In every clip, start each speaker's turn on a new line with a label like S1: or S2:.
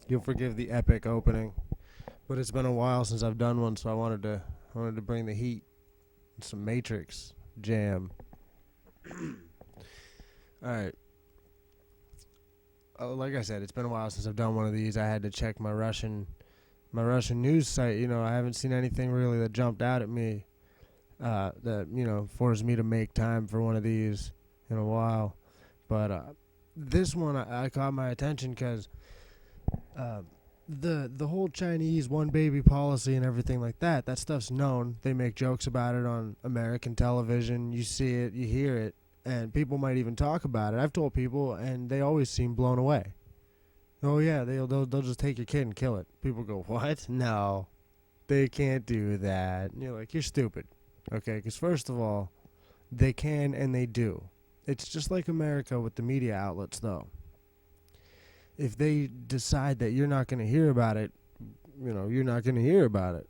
S1: You'll forgive the epic opening, but it's been a while since I've done one, so I wanted to bring the heat. Some Matrix jam. All right. Like I said, it's been a while since I've done one of these. I had to check my Russian news site. I haven't seen anything really that jumped out at me that forced me to make time for one of these in a while. But this one I caught my attention because the whole Chinese one baby policy and everything like that stuff's known. They make jokes about it on American television. You see it, you hear it, and people might even talk about it. I've told people, and they always seem blown away. Oh yeah, they'll just take your kid and kill it. People go, what? No, they can't do that. And you're like, you're stupid. Okay, because first of all, they can and they do. It's just like America with the media outlets, though. If they decide that you're not going to hear about it, you're not going to hear about it.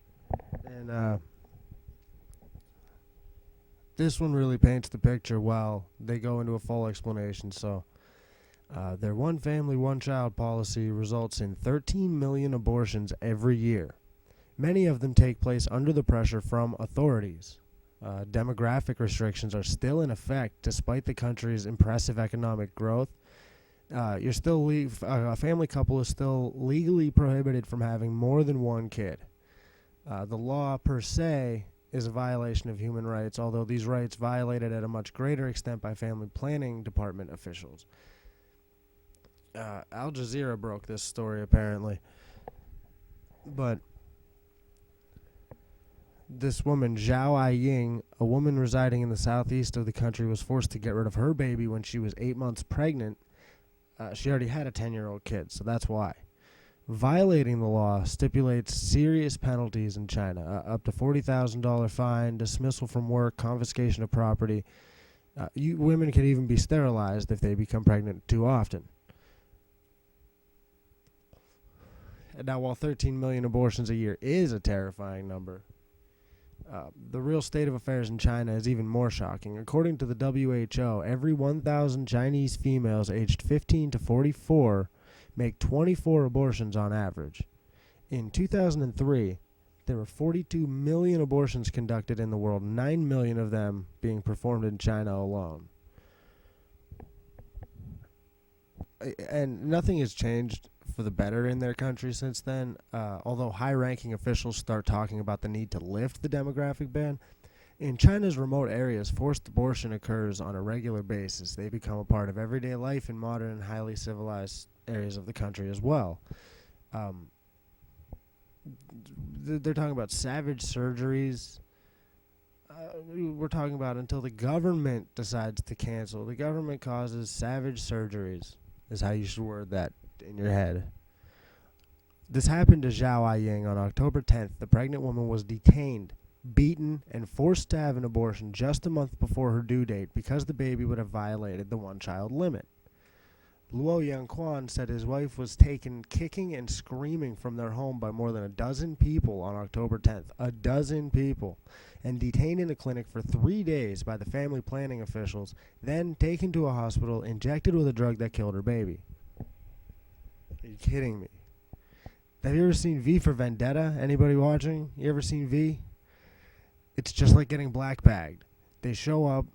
S1: And this one really paints the picture well. They go into a full explanation. So their one family, one child policy results in 13 million abortions every year. Many of them take place under the pressure from authorities. Demographic restrictions are still in effect despite the country's impressive economic growth. A family couple is still legally prohibited from having more than one kid. The law per se is a violation of human rights, although these rights violated at a much greater extent by family planning department officials. Al Jazeera broke this story apparently, but this woman, Zhao Aiying, a woman residing in the southeast of the country, was forced to get rid of her baby when she was 8 months pregnant. She already had a 10-year-old kid, so that's why. Violating the law stipulates serious penalties in China, up to $40,000 fine, dismissal from work, confiscation of property. Women can even be sterilized if they become pregnant too often. And now, while 13 million abortions a year is a terrifying number, the real state of affairs in China is even more shocking. According to the WHO, every 1,000 Chinese females aged 15 to 44 make 24 abortions on average. In 2003, there were 42 million abortions conducted in the world, 9 million of them being performed in China alone. And nothing has changed for the better in their country since then, although high-ranking officials start talking about the need to lift the demographic ban. In China's remote areas, forced abortion occurs on a regular basis. They become a part of everyday life in modern and highly civilized areas of the country as well. They're talking about savage surgeries. We're talking about until the government decides to cancel. The government causes savage surgeries, is how you should word that in your head. This happened to Zhao Aiying on October 10th. The pregnant woman was detained, beaten, and forced to have an abortion just a month before her due date because the baby would have violated the one-child limit. Luo Yangquan said his wife was taken kicking and screaming from their home by more than a dozen people on October 10th. A dozen people. And detained in a clinic for 3 days by the family planning officials, then taken to a hospital, injected with a drug that killed her baby. Are you kidding me? Have you ever seen V for Vendetta? Anybody watching? You ever seen V? It's just like getting black bagged. They show up,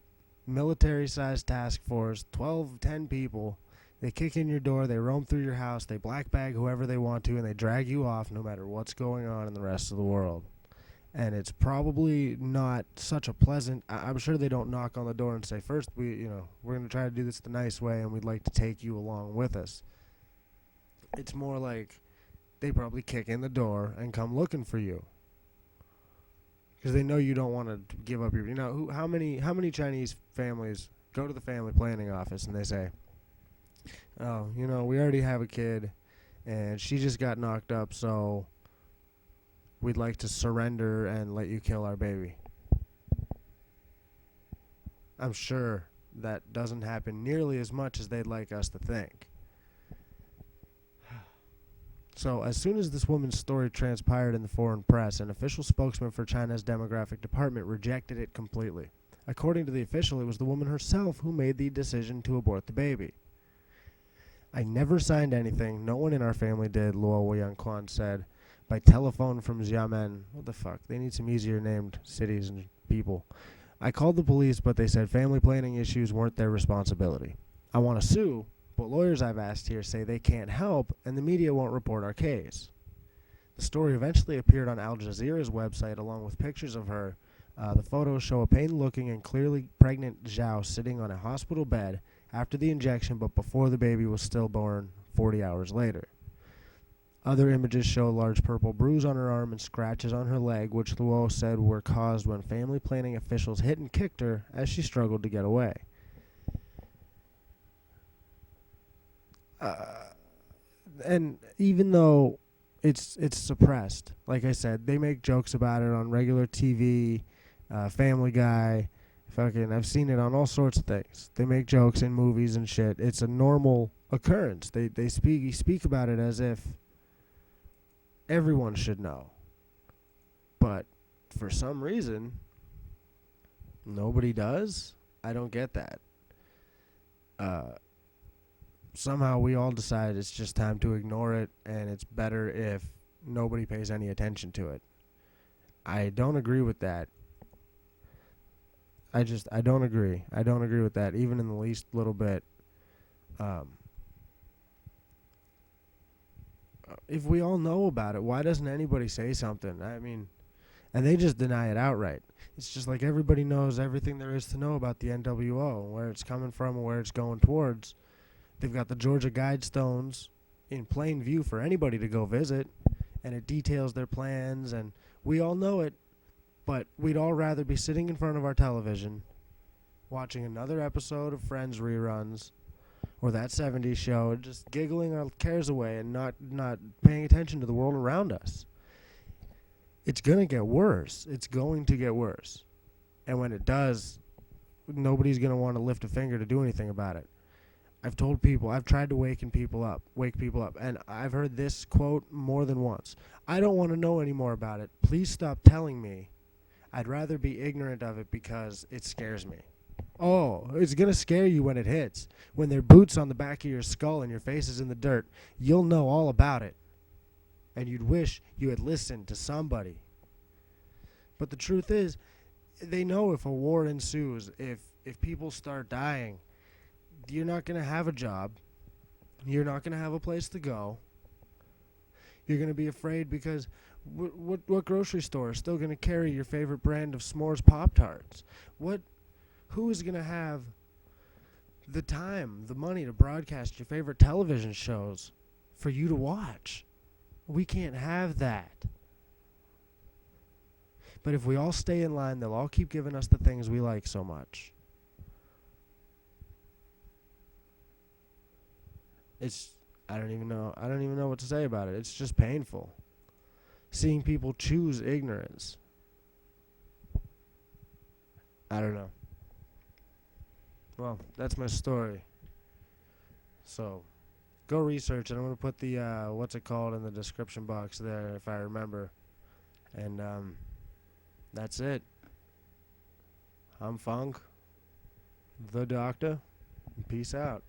S1: military-sized task force, 10 people. They kick in your door, they roam through your house, they black bag whoever they want to, and they drag you off no matter what's going on in the rest of the world. And it's probably not such a pleasant. I'm sure they don't knock on the door and say, first, we're going to try to do this the nice way, and we'd like to take you along with us. It's more like they probably kick in the door and come looking for you because they know you don't want to give up your. How many Chinese families go to the family planning office and they say, oh, we already have a kid, and she just got knocked up, so we'd like to surrender and let you kill our baby. I'm sure that doesn't happen nearly as much as they'd like us to think. So as soon as this woman's story transpired in the foreign press, an official spokesman for China's demographic department rejected it completely. According to the official, it was the woman herself who made the decision to abort the baby. I never signed anything. No one in our family did, Luo Wayang Kwan said. By telephone from Xiamen. What the fuck? They need some easier named cities and people. I called the police, but they said family planning issues weren't their responsibility. I want to sue, but lawyers I've asked here say they can't help, and the media won't report our case. The story eventually appeared on Al Jazeera's website along with pictures of her. The photos show a pain-looking and clearly pregnant Zhao sitting on a hospital bed after the injection, but before the baby was stillborn 40 hours later. Other images show a large purple bruise on her arm and scratches on her leg, which Luo said were caused when family planning officials hit and kicked her as she struggled to get away. And even though it's suppressed, like I said, they make jokes about it on regular TV, Family Guy, fucking, I've seen it on all sorts of things. They make jokes in movies and shit. It's a normal occurrence. They speak about it as if everyone should know. But for some reason, nobody does. I don't get that. Somehow we all decide it's just time to ignore it, and it's better if nobody pays any attention to it. I don't agree with that. I don't agree. I don't agree with that, even in the least little bit. If we all know about it, why doesn't anybody say something? I mean, and they just deny it outright. It's just like everybody knows everything there is to know about the NWO, and where it's coming from and where it's going towards. They've got the Georgia Guidestones in plain view for anybody to go visit, and it details their plans, and we all know it, but we'd all rather be sitting in front of our television watching another episode of Friends reruns or that 70s show, just giggling our cares away and not paying attention to the world around us. It's going to get worse. It's going to get worse. And when it does, nobody's going to want to lift a finger to do anything about it. I've told people, I've tried to wake people up, and I've heard this quote more than once. I don't want to know any more about it. Please stop telling me. I'd rather be ignorant of it because it scares me. Oh, it's going to scare you when it hits. When there are boots on the back of your skull and your face is in the dirt, you'll know all about it. And you'd wish you had listened to somebody. But the truth is, they know if a war ensues, if people start dying, you're not going to have a job. You're not going to have a place to go. You're going to be afraid because what grocery store is still going to carry your favorite brand of s'mores Pop-Tarts? Who is going to have the time, the money to broadcast your favorite television shows for you to watch? We can't have that. But if we all stay in line, they'll all keep giving us the things we like so much. I don't even know what to say about it. It's just painful. Seeing people choose ignorance. I don't know. Well, that's my story. So, go research it. I'm going to put the, what's it called in the description box there if I remember. And, that's it. I'm Funk, the Doctor. Peace out.